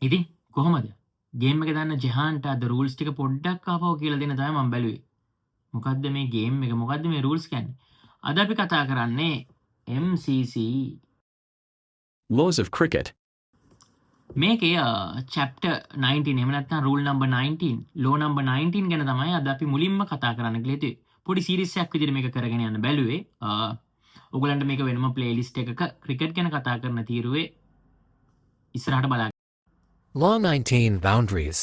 ඉතින් කොහොමද? ගේම් එක දන්න ජෙහාන්ට අද රූල්ස් ටික පොඩ්ඩක් ආපහු කියලා දෙන්න තමයි මම බැලුවේ. මොකද්ද මේ ගේම් එක? මොකද්ද මේ රූල්ස් කියන්නේ? අද අපි කතා කරන්නේ MCC. Laws of cricket. මේකේ chapter 19 එහෙම නැත්නම් rule number 19, law number 19 ගැන තමයි අද අපි මුලින්ම කතා කරන්න කියලා හිතුවේ. පොඩි සීරීස් එකක් විදිහට මේක කරගෙන යන්න බැලුවේ. ඔයගලන්ට මේක වෙනම ප්ලේලිස්ට් එකක ක්‍රිකට් ගැන කතා කරන තීරුවේ ඉස්සරහට බලා Law 19 Boundaries.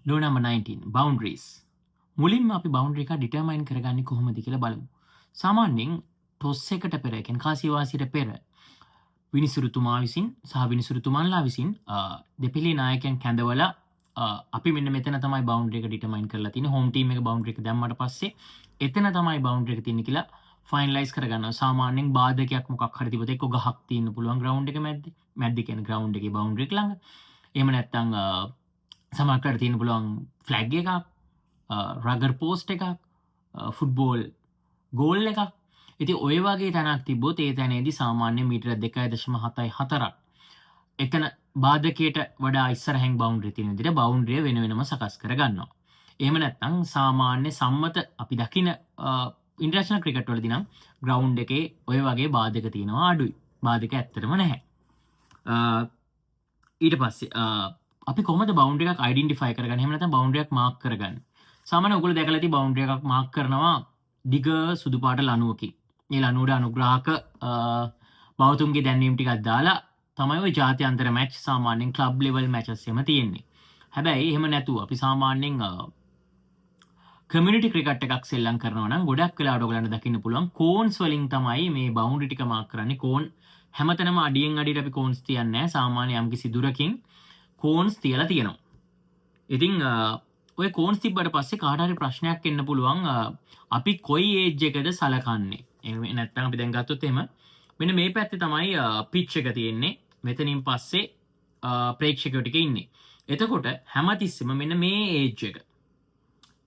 law number 19 boundaries. මුලින්ම අපි බවුන්ඩරි එක ඩිටර්මයින් කරගන්නේ කොහොමද කියලා බලමු. සාමාන්‍යයෙන් ටොස් එකට පෙර, ඒ කියන්නේ කාසිවාසියට පෙර විනිසුරුතුමා විසින් සහ විනිසුරුතුමන්ලා විසින් දෙපිළි නායකයන් කැඳවලා අපි මෙන්න මෙතන තමයි බවුන්ඩරි එක ඩිටර්මයින් කරලා තියෙන්නේ. හෝම් ටීම් එක බවුන්ඩරි එක දැම්මට පස්සේ එතන තමයි බවුන්ඩරි එක තියෙන්නේ කියලා ෆයිනලයිස් කරගන්නවා. සාමාන්‍යයෙන් බාධකයක් මොකක් හරි තිබුණොත් එක්ක ගහක් තියෙන්න පුළුවන් ග්‍රවුන්ඩ් එක මැද්දේ. මැද්දේ කියන්නේ ග්‍රවුන්ඩ් එකේ බවුන්ඩරි එක ළඟ. එහෙම නැත්නම් සමහරකට තියෙන්න පුළුවන් ෆ්ලැග් එකක්, රගර් පෝස්ට් එකක්, ෆුට්බෝල් ගෝල් එකක්. ඉතින් ඔය වගේ තැනක් තිබ්බොත් ඒ තැනේදී සාමාන්‍ය මීටර 2.74ක් එතන බාධකයට වඩා ඉස්සරහින් බවුන්ඩරි තියෙන විදිහට බවුන්ඩරිය වෙන වෙනම සකස් කරගන්නවා. එහෙම නැත්නම් සාමාන්‍ය සම්මත අපි දකින ඉන්ටර්නැෂනල් ක්‍රිකට් වලදී නම් ග්‍රවුන්ඩ් එකේ ඔය වගේ බාධක තියෙනවා අඩුයි. බාධක ඇත්තටම නැහැ. ඊට පස්සේ අපි කොහොමද බවුන්ඩරි එකක් අයිඩෙන්ටිෆයි කරගන්නේ? එහෙම නැත්නම් බවුන්ඩරි එකක් මාක් කරගන්නේ? සාමාන්‍ය ඔයගොල්ලෝ දැකලා ඇති බවුන්ඩරි එකක් මාක් කරනවා දිග සුදු පාට ලණුවකින්. මේ ලණුවට අනුග්‍රාහක බෞතුන්ගේ දැන්වීම් ටිකක් දාලා තමයි ඔය ජාත්‍යන්තර මැච් සාමාන්‍යයෙන් ක්ලබ් ලෙවල් මැචස් එම තියෙන්නේ. හැබැයි එහෙම නැතුව අපි සාමාන්‍යයෙන් කමියුනිටි ක්‍රිකට් එකක් සෙල්ලම් කරනවා නම් ගොඩක් වෙලාවට ඔයගලන්ට දකින්න පුළුවන් කෝන්ස් වලින් තමයි මේ බවුන්ඩරි ටික මාක් කරන්නේ. කෝන් හැමතැනම අඩියෙන් අඩියට අපි කෝන්ස් තියන්නේ නැහැ. සාමාන්‍ය යම්කිසි දුරකින් කෝන්ස් තියලා තියෙනවා. ඉතින් ඔය කෝන්ස් තිබ්බට පස්සේ කාට හරි ප්‍රශ්නයක් එන්න පුළුවන් අපි කොයි ඒජ් එකද සලකන්නේ. එහෙම නැත්නම් අපි දැන් ගත්තොත් එහෙම මෙන්න මේ පැත්තේ තමයි පිච් එක තියෙන්නේ. මෙතනින් පස්සේ ප්‍රේක්ෂකයෝ ටික ඉන්නේ. එතකොට හැමතිස්සෙම මෙන්න මේ ඒජ් එක.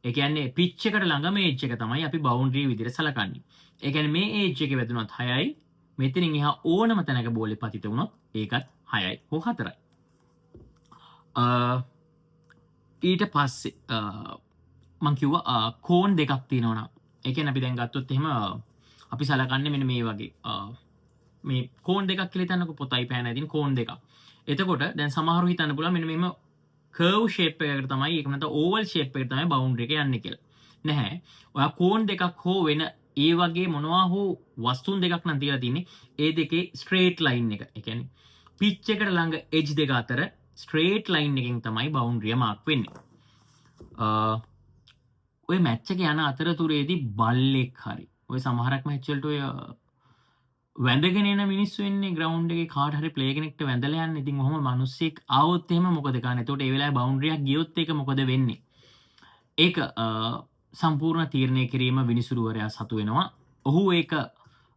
ඒ කියන්නේ පිච් එකට ළඟම ඒජ් එක තමයි අපි බවුන්ඩරි විදිහට සලකන්නේ. ඒ කියන්නේ මේ ඒජ් එකේ වැදුනත් 6යි. මෙතනින් එහා ඕනම තැනක බෝලේ පතිත වුණොත් ඒකත් 6යි හෝ 4යි. ඊට පස්සේ මං කිව්වා කෝන් දෙකක් තියෙනවා නම් ඒ කියන්නේ අපි දැන් ගත්තොත් එහෙම අපි සලකන්නේ මෙන්න මේ වගේ මේ කෝන් දෙකක් කියලා හිතන්නකො පොතයි පෑනයි තියෙන කෝන් දෙකක්. එතකොට දැන් සමහරව හිතන්න පුළුවන් මෙන්න මේම කර්ව් ෂේප් එකකට තමයි ඒක නැත්නම් ඕවල් ෂේප් එකකට තමයි බවුන්ඩරි එක යන්නේ කියලා. නැහැ. ඔයා කෝන් දෙකක් හෝ වෙන ඒ වගේ මොනවා හෝ වස්තුන් දෙකක් නම් තියලා තින්නේ ඒ දෙකේ ස්ට්‍රේට් ලයින් එක. ඒ කියන්නේ පිච් එකට ළඟ එජ් දෙක අතර ස්ට්‍රේට් ලයින් එකෙන් තමයි බවුන්ඩරිය මාක් වෙන්නේ. ඔය මැච් එක යන අතරතුරේදී බල්ලෙක් හරි ඔය සමහරක් මැච් වලට ඔය වැඳගෙන එන මිනිස්සු ඉන්නේ ග්‍රවුන්ඩ් එකේ කාට හරි ප්ලේ කෙනෙක්ට වැඳලා යන්නේ. ඉතින් ඔහොම මිනිස්සෙක් ආවොත් එහෙම මොකද කරන්නේ? එතකොට ඒ වෙලාවේ බවුන්ඩරියක් ගියොත් ඒක මොකද වෙන්නේ? ඒක සම්පූර්ණ තීරණය කිරීම විනිසුරුවරයා සතු වෙනවා. ඔහු ඒක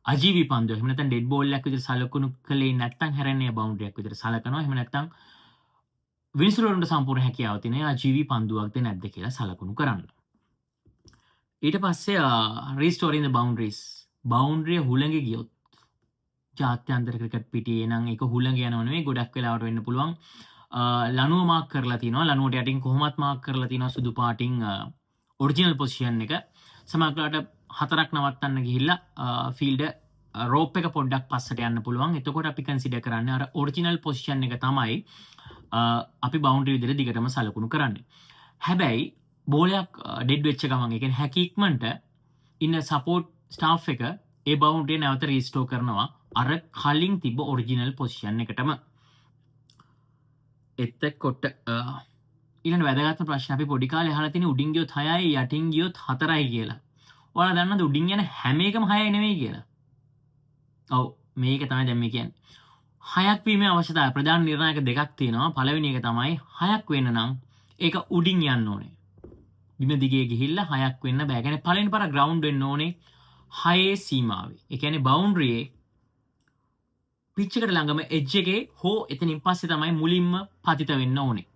අජීවී පන්දුව එහෙම නැත්නම් ඩෙඩ් බෝල් එකක් විදිහට සලකුණු කළේ නැත්නම් හැරෙන්නේ බවුන්ඩරියක් විදිහට සලකනවා. එහෙම නැත්නම් විනිසුරුවරන්ට සම්පූර්ණ හැකියාව තියෙන අජීවී පන්දුවක්ද නැද්ද කියලා සලකුණු කරන්න. ඊට පස්සේ රීස්ටෝරින් ද බවුන්ඩරීස්. බවුන්ඩරිය හුළඟ ගියොත් ජාත්‍යන්තර ක්‍රිකට් පිටියේ නම් ඒක හුළඟ යනව නෙවෙයි ගොඩක් වෙලාවට වෙන්න පුළුවන් ලණුව මාක් කරලා තිනවා. ලණුවට යටින් කොහොමත් මාක් කරලා තිනවා සුදු පාටින් ඔරිජිනල් පොසිෂන් එක. සමහරවිට 4ක් නවත්තන්න ගිහිල්ලා ෆීල්ඩ් රෝප් එක පොඩ්ඩක් පස්සට යන්න පුළුවන්. එතකොට අපි කන්සිඩර් කරන්නේ අර ඔරිජිනල් පොසිෂන් එක තමයි අපි බවුන්ඩරි විදිහට දිගටම සලකුණු කරන්නේ. හැබැයි බෝලයක් ඩෙඩ් වෙච්ච ගමන් ඒ කියන්නේ හැකියක්මන්ට ඉන්න සපෝට් ස්ටාෆ් එක ඒ බවුන්ඩරිය නැවත රීස්ටෝර් කරනවා අර කලින් තිබ්බ ඔරිජිනල් පොසිෂන් එකටම. එතකොට ඊළඟ වැදගත්ම ප්‍රශ්න අපි පොඩි කාලේ අහලා තියෙන උඩින් ගියොත් 6යි යටින් ගියොත් 4යි කියලා. ඔයාලා දන්නවද උඩින් යන හැම එකම 6යි නෙවෙයි කියලා? ඔව් මේක තමයි දැන් මේ කියන්නේ. 6ක් වීමේ අවශ්‍යතාවය ප්‍රධාන නිර්ණායක දෙකක් තියෙනවා. පළවෙනි එක තමයි 6ක් වෙන්න නම් ඒක උඩින් යන්න ඕනේ. බිම දිගේ ගිහිල්ලා 6ක් වෙන්න බෑ. කියන්නේ පළවෙනි පාර ග්‍රවුන්ඩ් වෙන්න ඕනේ 6 සීමාවේ. ඒ කියන්නේ බවුන්ඩරියේ පිච් එකට ළඟම එජ් එකේ හෝ එතනින් පස්සේ තමයි මුලින්ම පතිත වෙන්න ඕනේ.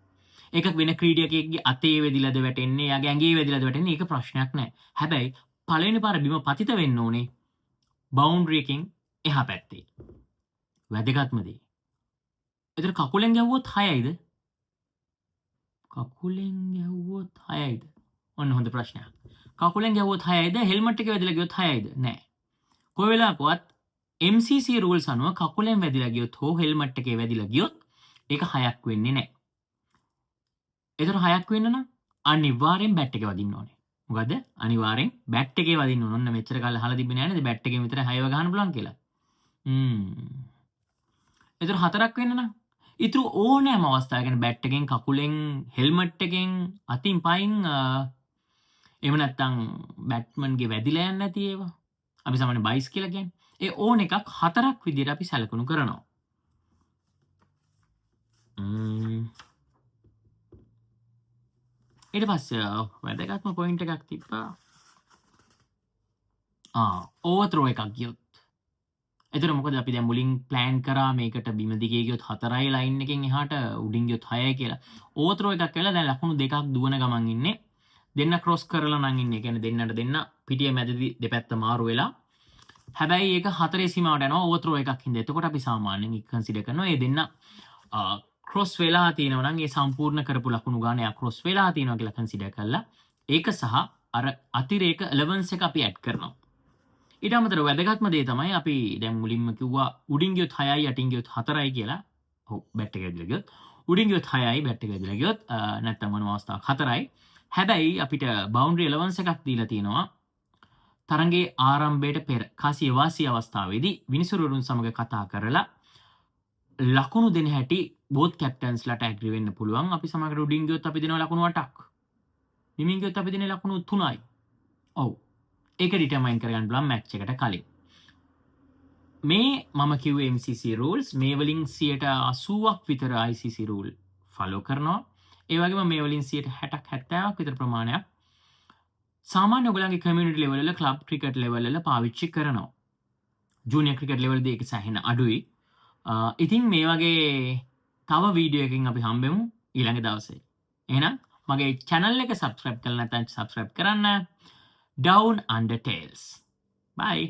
ඒක වෙන ක්‍රීඩකයෙක්ගේ අතේ වැදිලාද වැටෙන්නේ, යාගේ ඇඟේ වැදිලාද වැටෙන්නේ ඒක ප්‍රශ්නයක් නෑ. හැබැයි පළවෙනි පාර බිම පතිත වෙන්න ඕනේ බවුන්ඩරි එකෙන් එහා පැත්තේ. වැදගත්ම දේ එතකොට කකුලෙන් ගැහුවොත් 6යිද? කකුලෙන් ගැහුවොත් 6යිද? ඔන්න හොඳ ප්‍රශ්නයක්. කකුලෙන් ගැහුවොත් 6යිද? හෙල්මට් එක වැදිලා ගියොත් 6යිද? නෑ. කොයි වෙලාවකවත් MCC රූල්ස් අනුව කකුලෙන් වැදිලා ගියොත් හෝ හෙල්මට් එකේ වැදිලා ගියොත් ඒක 6ක් වෙන්නේ නෑ. එතකොට 6ක් වෙන්න නම් අනිවාර්යෙන් බැට් එකේ වදින්න ඕනේ. මොකද අනිවාර්යෙන් බැට් එකේ වදින්න ඕන. ඔන්න මෙච්චර කාලේ අහලා තිබ්බේ නෑ නේද බැට් එකෙන් විතරයි 6ව ගහන්න පුළුවන් කියලා. එතකොට 4ක් වෙන්න නම් ඉතුරු ඕනෑම අවස්ථාවක කියන්නේ බැට් එකෙන් කකුලෙන් හෙල්මට් එකෙන් අතින් පයින් එහෙම නැත්නම් බැට්මන්ගේ වැදිලා යන්නේ නැති ඒවා. අපි සාමාන්‍ය බයිස් කියලා කියන්නේ. ඒ ඕන එකක් 4ක් විදිහට අපි සැලකුණු කරනවා. ඊට පස්සේ වැදගත්ම පොයින්ට් එකක් තිබ්බා. ඕවර්ත්‍රෝ එකක් ගියොත්. එතකොට මොකද අපි දැන් මුලින් ප්ලෑන් කරා මේකට බිම දිගේ ගියොත් 4යි ලයින් එකෙන් එහාට උඩින් ගියොත් 6යි කියලා. ඕවර්ත්‍රෝ එකක් කියලා දැන් ලකුණු දෙකක් දුවන ගමන් ඉන්නේ. දෙන්න ක්‍රොස් කරලා නම් ඉන්නේ. ඒ කියන්නේ දෙන්නට දෙන්න පිටිය මැදදී දෙපැත්ත මාරු වෙලා. හැබැයි ඒක 4 සීමාවට යනවා ඕවර්ත්‍රෝ එකක් හින්දා. එතකොට අපි සාමාන්‍යයෙන් කන්සිඩර් කරනවා මේ දෙන්න ක්‍රොස් වෙලා තියෙනවා නම් ඒ සම්පූර්ණ කරපු ලකුණු ගාන යා ක්‍රොස් වෙලා තියෙනවා කියලා කන්සිඩර් කරලා ඒක සහ අර අතිරේක එලෙවන්ස් එක අපි ඇඩ් කරනවා. ඊට අමතරව වැදගත්ම දේ තමයි අපි දැන් මුලින්ම කිව්වා උඩින් ගියොත් 6යි යටින් ගියොත් 4යි කියලා. ඔව් බැට් එක ඇදලා ගියොත් උඩින් ගියොත් 6යි බැට් එක ඇදලා ගියොත් නැත්තම් මොන අවස්ථාවක් 4යි. හැබැයි අපිට බවුන්ඩරි එලෙවන්ස් එකක් දීලා තියෙනවා. තරගේ ආරම්භයට පෙර කාසිය වාසිය අවස්ථාවේදී විනිසුරුවරුන් සමග කතා කරලා ලකුණු දෙන හැටි බෝත් කැප්ටන්ස්ලාට ඇග්‍රී වෙන්න පුළුවන්. අපි සමහරකට උඩින් ගියොත් අපි දෙනවා ලකුණු 8ක්. බිමින් ගියොත් අපි දෙන ලකුණු 3යි. ඔව්. ඒක ඩිටර්මයින් කරගන්න පුළුවන් මැච් එකට කලින්. මේ මම කිව්වේ MCC rules මේ වලින් 80ක් විතර ICC rule follow කරනවා. ඒ වගේම මේ වලින් 60ක් 70ක් විතර ප්‍රමාණයක් සාමාන්‍ය ඔයගලගේ කමියුනිටි ලෙවල් වල ක්ලබ් ක්‍රිකට් ලෙවල් වල පාවිච්චි කරනවා. ජූනියර් ක්‍රිකට් ලෙවල් දී ඒක සැහෙන අඩුයි. ඉතින් මේ වගේ තව වීඩියෝ එකකින් අපි හම්බෙමු ඊළඟ දවසේ. එහෙනම් මගේ channel එක subscribe කරලා නැත්නම් subscribe කරන්න. Down Under Tales. Bye.